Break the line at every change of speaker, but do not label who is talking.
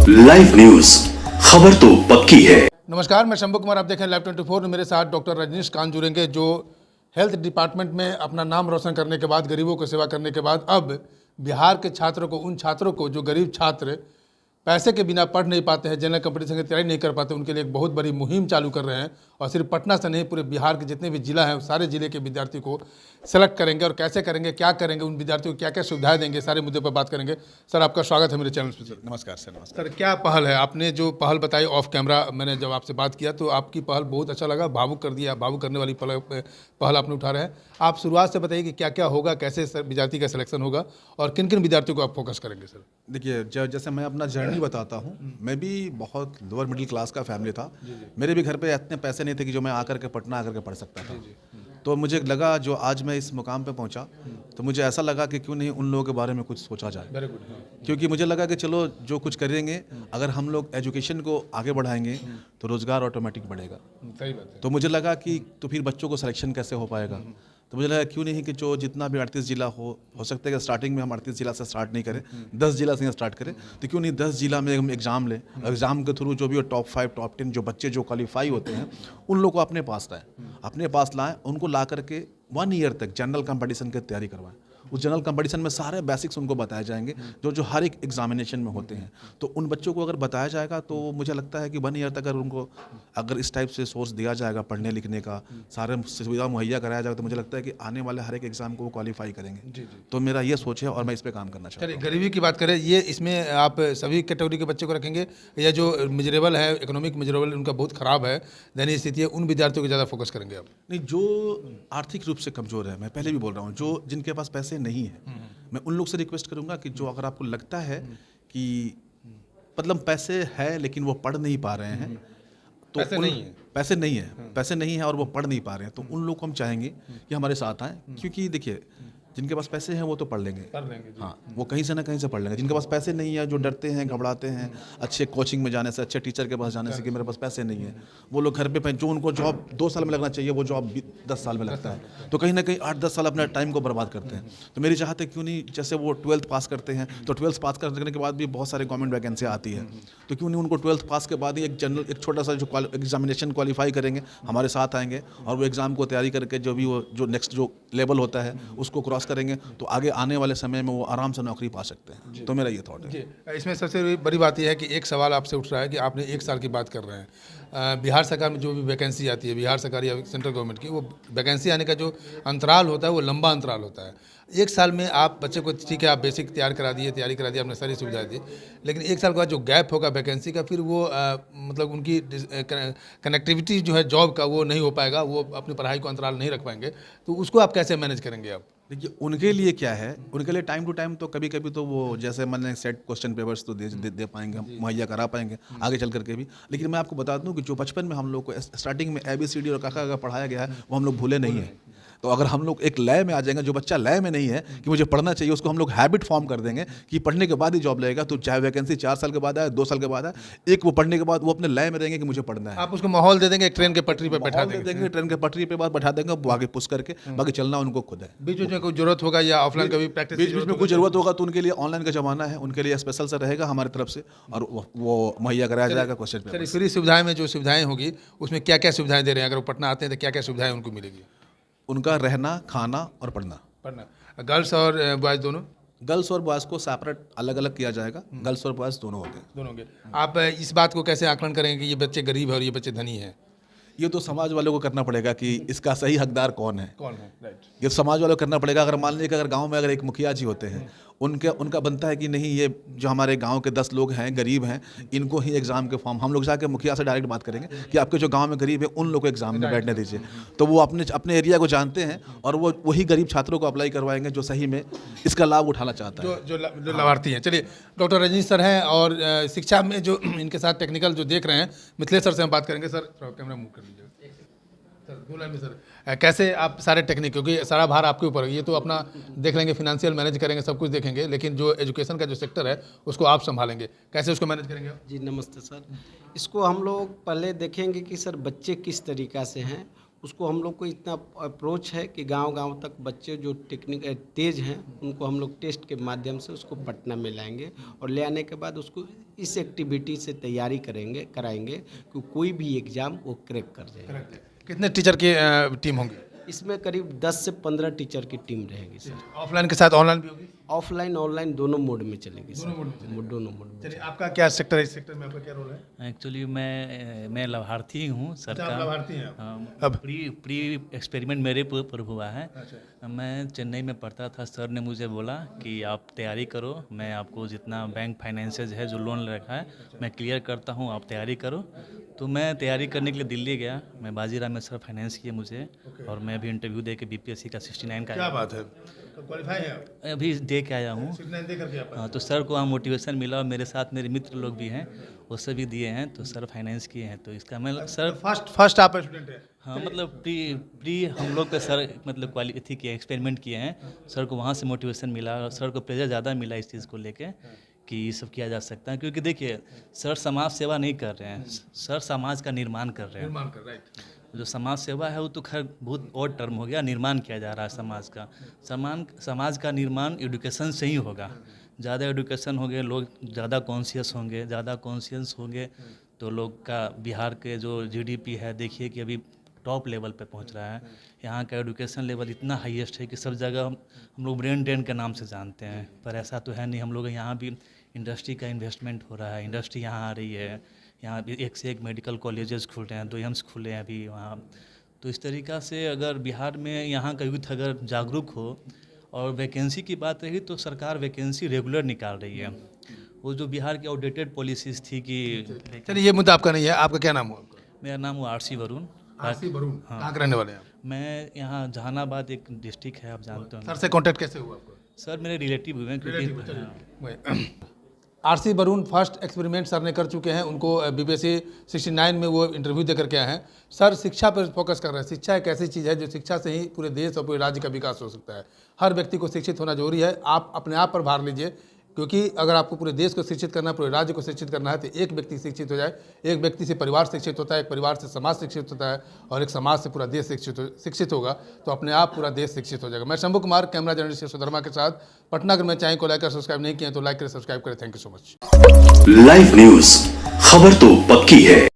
Live news, खबर तो पक्की है।
नमस्कार, मैं शंभू कुमार, आप देखें लाइव 24। मेरे साथ डॉक्टर रजनीश कांत जुड़ेंगे, जो हेल्थ डिपार्टमेंट में अपना नाम रोशन करने के बाद, गरीबों को सेवा करने के बाद, अब बिहार के छात्रों को, उन छात्रों को जो गरीब छात्र पैसे के बिना पढ़ नहीं पाते हैं, जनरल कंपटीशन की तैयारी नहीं कर पाते, उनके लिए एक बहुत बड़ी मुहिम चालू कर रहे हैं। और सिर्फ पटना से नहीं, पूरे बिहार के जितने भी जिला हैं, सारे जिले के विद्यार्थी को सेलेक्ट करेंगे और कैसे करेंगे, क्या करेंगे, उन विद्यार्थियों को क्या क्या सुविधाएं देंगे, सारे मुद्दे पर बात करेंगे। सर, आपका स्वागत है मेरे चैनल पर। सर
नमस्कार सर। नमस्कार
सर, क्या पहल है? आपने जो पहल बताई ऑफ कैमरा, मैंने जब आपसे बात किया तो आपकी पहल बहुत अच्छा लगा, भावुक कर दिया। भावुक करने वाली पहल आपने उठा रहे हैं। आप शुरुआत से बताइए कि क्या क्या होगा, कैसे विद्यार्थी का सिलेक्शन होगा और किन किन विद्यार्थियों को आप फोकस करेंगे। सर
देखिए, जैसे मैं अपना जर्नी बताता हूँ, मैं भी बहुत लोअर मिडिल क्लास का फैमिली था। मेरे भी घर पे इतने पैसे नहीं थे कि जो मैं आकर के पटना आकर के पढ़ सकता था। तो मुझे लगा, जो आज मैं इस मुकाम पे पहुंचा, तो मुझे ऐसा लगा कि क्यों नहीं उन लोगों के बारे में कुछ सोचा जाए।
Very good.
क्योंकि मुझे लगा कि चलो जो कुछ करेंगे, अगर हम लोग एजुकेशन को आगे बढ़ाएंगे तो रोज़गार ऑटोमेटिक बढ़ेगा।
सही बात है।
तो मुझे लगा कि तो फिर बच्चों को सिलेक्शन कैसे हो पाएगा। तो मुझे लगा क्यों नहीं कि जो जितना भी 38 जिला हो सकता है कि स्टार्टिंग में हम 38 जिला से स्टार्ट नहीं करें, 10 जिला से स्टार्ट करें। तो क्यों नहीं 10 जिला में हम एग्ज़ाम लें, एग्ज़ाम के थ्रू जो भी टॉप 5 टॉप 10 जो बच्चे जो क्वालिफाई होते हैं, उन लोगों को अपने पास लाएं, उनको ला करके 1 ईयर तक जनरल कंपटीशन की तैयारी करवाएं। उस जनरल कंपटीशन में सारे बेसिक्स उनको बताए जाएंगे जो हर एक एग्जामिनेशन में होते हैं। तो उन बच्चों को अगर बताया जाएगा तो मुझे लगता है कि 1 ईयर तक अगर उनको अगर इस टाइप से सोर्स दिया जाएगा पढ़ने लिखने का, सारे सुविधा मुहैया कराया जाएगा, तो मुझे लगता है कि आने वाले हर एक एग्जाम को वो क्वालिफाई करेंगे। तो मेरा ये सोच है और मैं इस पर काम करना चाहता हूँ।
चलिए, गरीबी की बात करें, ये इसमें आप सभी कैटेगरी के बच्चे को रखेंगे या जो मिजरेबल है, इकोनॉमिक मिजरेबल उनका बहुत खराब है, दयनीय स्थिति है, उन विद्यार्थियों को ज़्यादा फोकस करेंगे आप?
नहीं, जो आर्थिक रूप से कमज़ोर है, मैं पहले भी बोल रहा हूँ, जो जिनके पास पैसे नहीं है, मैं उन लोग से रिक्वेस्ट करूंगा कि जो अगर आपको लगता है कि मतलब पैसे है लेकिन वो पढ़ नहीं पा रहे हैं, तो पैसे नहीं है और वो पढ़ नहीं पा रहे हैं, तो उन लोग को हम चाहेंगे कि हमारे साथ आएँ। क्योंकि देखिए, जिनके पास पैसे हैं वो तो पढ़ लेंगे। हाँ, वो कहीं से ना कहीं से पढ़ लेंगे। जिनके पास पैसे नहीं है, जो डरते हैं, घबराते हैं अच्छे कोचिंग में जाने से, अच्छे टीचर के पास जाने से कि मेरे पास पैसे नहीं है, वो लोग घर पे जो उनको जॉब 2 साल में लगना चाहिए, वो जॉब 10 साल में लगता है। तो कहीं ना कहीं 8-10 साल अपने टाइम को बर्बाद करते हैं। तो मेरी चाहत है क्यों नहीं, जैसे वो 12th पास करते हैं, तो 12th पास करने के बाद भी बहुत सारे गवर्नमेंट वैकेंसी आती है, तो क्यों नहीं उनको 12th पास के बाद ही एक छोटा सा जो एग्जामिनेशन क्वालिफाई करेंगे, हमारे साथ आएंगे और वो एग्ज़ाम को तैयारी करके जो भी वो जो नेक्स्ट जो लेवल होता है उसको क्रॉस करेंगे, तो आगे आने वाले समय में वो आराम से नौकरी पा सकते हैं। तो मेरा ये थॉट है।
इसमें सबसे बड़ी बात यह है कि एक सवाल आपसे उठ रहा है कि आपने 1 साल की बात कर रहे हैं। बिहार सरकार में जो भी वैकेंसी आती है, बिहार सरकार या सेंट्रल गवर्नमेंट की, वो वैकेंसी आने का जो अंतराल होता है वो लंबा अंतराल होता है। 1 साल में आप बच्चे को, ठीक है, आप बेसिक तैयारी करा दिए, आपने सारी सुविधाएं दी, लेकिन 1 साल के बाद जो गैप होगा वैकेंसी का, फिर वो मतलब उनकी कनेक्टिविटी जो है जॉब का, वो नहीं हो पाएगा, वो अपनी पढ़ाई को अंतराल नहीं रख पाएंगे। तो उसको आप कैसे मैनेज करेंगे आप?
देखिए, उनके लिए क्या है, उनके लिए टाइम टू टाइम तो कभी कभी तो वो जैसे मैंने सेट क्वेश्चन पेपर्स तो दे पाएंगे, मुहैया करा पाएंगे आगे चल करके भी। लेकिन मैं आपको बता दूं कि जो बचपन में हम लोग को स्टार्टिंग में ABCD और काका का पढ़ाया गया है, वो हम लोग भूले नहीं है। तो अगर हम लोग एक लय में आ जाएंगे, जो बच्चा लय में नहीं है कि मुझे पढ़ना चाहिए, उसको हम लोग हैबिट फॉर्म कर देंगे कि पढ़ने के बाद ही जॉब लगेगा। तो चाहे वैकेंसी 4 साल के बाद आए, 2 साल के बाद आए, एक वो पढ़ने के बाद वो अपने लय में रहेंगे कि मुझे पढ़ना है।
आप उसको माहौल दे देंगे, एक ट्रेन के पटरी पर बैठा
देंगे, ट्रेन के पटरी पे बाद बैठा देंगे, वो आगे पुश करके, बाकी चलना उनको खुद है।
बीच में कोई जरूरत होगा या ऑफलाइन कभी प्रैक्टिस,
बीच में कोई जरूरत होगा तो उनके लिए ऑनलाइन का जमाना है, उनके लिए स्पेशल से रहेगा हमारी तरफ से और वो मुहैया कराया जाएगा क्वेश्चन पेपर।
फ्री सुविधाएं में जो सुविधाएं होगी, उसमें क्या क्या सुविधाएं दे रहे हैं? अगर वो पटना आते हैं तो क्या क्या सुविधाएं उनको मिलेगी?
उनका रहना, खाना और पढ़ना।
गर्ल्स और बॉयज़ दोनों?
गर्ल्स और बॉयज़ को सेपरेट अलग अलग किया जाएगा। गर्ल्स और बॉयज़ दोनों होंगे।
आप इस बात को कैसे आकलन करेंगे कि ये बच्चे गरीब है और ये बच्चे धनी है?
ये तो समाज वालों को करना पड़ेगा कि इसका सही हकदार कौन है।
राइट।
ये समाज वालों को करना पड़ेगा। अगर मान लीजिए कि अगर गांव में अगर एक मुखिया जी होते हैं, उनका बनता है कि नहीं, ये जो हमारे गांव के 10 लोग हैं, गरीब हैं, इनको ही एग्ज़ाम के फॉर्म, हम लोग जाके मुखिया से डायरेक्ट बात करेंगे कि आपके जो गांव में गरीब है उन लोग को एग्ज़ाम में बैठने दीजिए। तो वो अपने एरिया को जानते हैं और वो वही गरीब छात्रों को अप्लाई करवाएंगे जो सही में इसका लाभ उठाना चाहता है, जो
लाभार्थी हैं। चलिए, डॉक्टर रजनीश सर हैं और शिक्षा में जो इनके साथ टेक्निकल जो देख रहे हैं, मिथिलेश सर से हम बात करेंगे। सर, कैमरा मूव कर लीजिए सर, 2 लाइन में सर। कैसे आप सारे टेक्निक, क्योंकि सारा भार आपके ऊपर है, ये तो अपना देख लेंगे, फिनेंशियल मैनेज करेंगे, सब कुछ देखेंगे, लेकिन जो एजुकेशन का जो सेक्टर है उसको आप संभालेंगे, कैसे उसको मैनेज करेंगे आप?
जी नमस्ते सर। इसको हम लोग पहले देखेंगे कि सर बच्चे किस तरीक़ा से हैं, उसको हम लोग को इतना अप्रोच है कि गांव-गांव तक बच्चे जो टेक्निक तेज़ हैं उनको हम लोग टेस्ट के माध्यम से उसको पटना में लाएंगे और ले आने के बाद उसको इस एक्टिविटी से तैयारी कराएंगे कि कोई भी एग्ज़ाम वो क्रैक कर जाए।
कितने टीचर की टीम होंगी?
इसमें करीब 10 से 15 टीचर की टीम रहेगी सर।
ऑफलाइन के साथ ऑनलाइन भी होगी?
ऑफलाइन ऑनलाइन दोनों मोड में चलेगी सर। दोनों मोड में।
चलिए, आपका क्या सेक्टर है? इस सेक्टर में आपका क्या रोल है?
एक्चुअली मैं लाभार्थी हूँ सर
अच्छा, आप
का।
लाभार्थी हैं आप।
हाँ,
अब?
प्री एक्सपेरिमेंट मेरे पर हुआ है।
अच्छा।
मैं चेन्नई में पढ़ता था, सर ने मुझे बोला कि आप तैयारी करो, मैं आपको जितना बैंक फाइनेंसेज है जो लोन रखा है मैं क्लियर करता हूँ, आप तैयारी करो। तो मैं तैयारी करने के लिए दिल्ली गया, मैं बाजीराव में सर फाइनेंस किए मुझे और मैं अभी इंटरव्यू दे के BPSC का 69 का
क्या बात है, क्वालिफाई है आप?
अभी दे के आया हूँ।
69 दे करके आप?
हाँ, तो सर को वहाँ मोटिवेशन मिला और मेरे साथ मेरे मित्र लोग भी हैं, वो सभी दिए हैं, तो सर फाइनेंस किए हैं। तो इसका मैं सर
फर्स्ट आप स्टूडेंट है?
हाँ, मतलब प्री हम लोग पे सर मतलब क्वालिटी किए, एक्सपेरिमेंट किए हैं। सर को वहाँ से मोटिवेशन मिला और सर को प्रेशर ज़्यादा मिला इस चीज़ को लेके कि ये सब किया जा सकता है। क्योंकि देखिए, सर समाज सेवा नहीं कर रहे हैं, सर समाज का निर्माण कर रहे हैं।
निर्माण कर, राइट।
जो समाज सेवा है वो तो खैर बहुत और टर्म हो गया, निर्माण किया जा रहा है समाज का। समाज का निर्माण एडुकेशन से ही होगा। ज़्यादा एडुकेशन होंगे, लोग ज़्यादा कॉन्शियस होंगे, ज़्यादा कॉन्शियस होंगे तो लोग का बिहार के जो GDP है, देखिए कि अभी टॉप लेवल पे पहुंच रहा है। यहाँ का एडुकेशन लेवल इतना हाईएस्ट है कि सब जगह हम लोग ब्रेन ड्रेन के नाम से जानते हैं, पर ऐसा तो है नहीं। हम लोग यहाँ भी इंडस्ट्री का इन्वेस्टमेंट हो रहा है, इंडस्ट्री यहाँ आ रही है, यहाँ भी एक से एक मेडिकल कॉलेजेस खुल रहे हैं, 2 एम्स खुले हैं अभी वहाँ। तो इस तरीक़ा से अगर बिहार में यहाँ का यूथ अगर जागरूक हो और वैकेंसी की बात रही तो सरकार वैकेंसी रेगुलर निकाल रही है। वो जो बिहार की आउटडेटेड पॉलिसीज़ थी कि
चलिए, ये मुद्दा आपका नहीं है। आपका क्या नाम हुआ?
मेरा नाम हुआ RC वरुण।
RC वरुण, कहाँ के रहने वाले हैं आप?
मैं यहाँ जहानाबाद एक डिस्ट्रिक्ट है, आप जानते हो।
सर से कांटेक्ट कैसे हुआ आपको?
सर मेरे रिलेटिव हुए हैं क्योंकि
RC Varun first experiment sir ने कर चुके हैं। उनको BPSC 69 में वो इंटरव्यू दे करके आए हैं। सर शिक्षा पर फोकस कर रहे हैं। शिक्षा एक ऐसी चीज़ है जो शिक्षा से ही पूरे देश और पूरे राज्य का विकास हो सकता है। हर व्यक्ति को शिक्षित होना जरूरी है। आप अपने आप पर भार लीजिए, क्योंकि अगर आपको पूरे देश को शिक्षित करना है, पूरे राज्य को शिक्षित करना है, तो एक व्यक्ति शिक्षित हो जाए। एक व्यक्ति से परिवार शिक्षित होता है, एक परिवार से समाज शिक्षित होता है और एक समाज से पूरा देश शिक्षित होगा, तो अपने आप पूरा देश शिक्षित हो जाएगा। मैं शंभू कुमार, कैमरा जर्नलिस्ट सुधर्मा के साथ पटना। अगर मैं चैनल को लाइक और सब्सक्राइब नहीं किया तो लाइक करें, सब्सक्राइब करें। Thank you so much.
Live news, खबर तो पक्की है।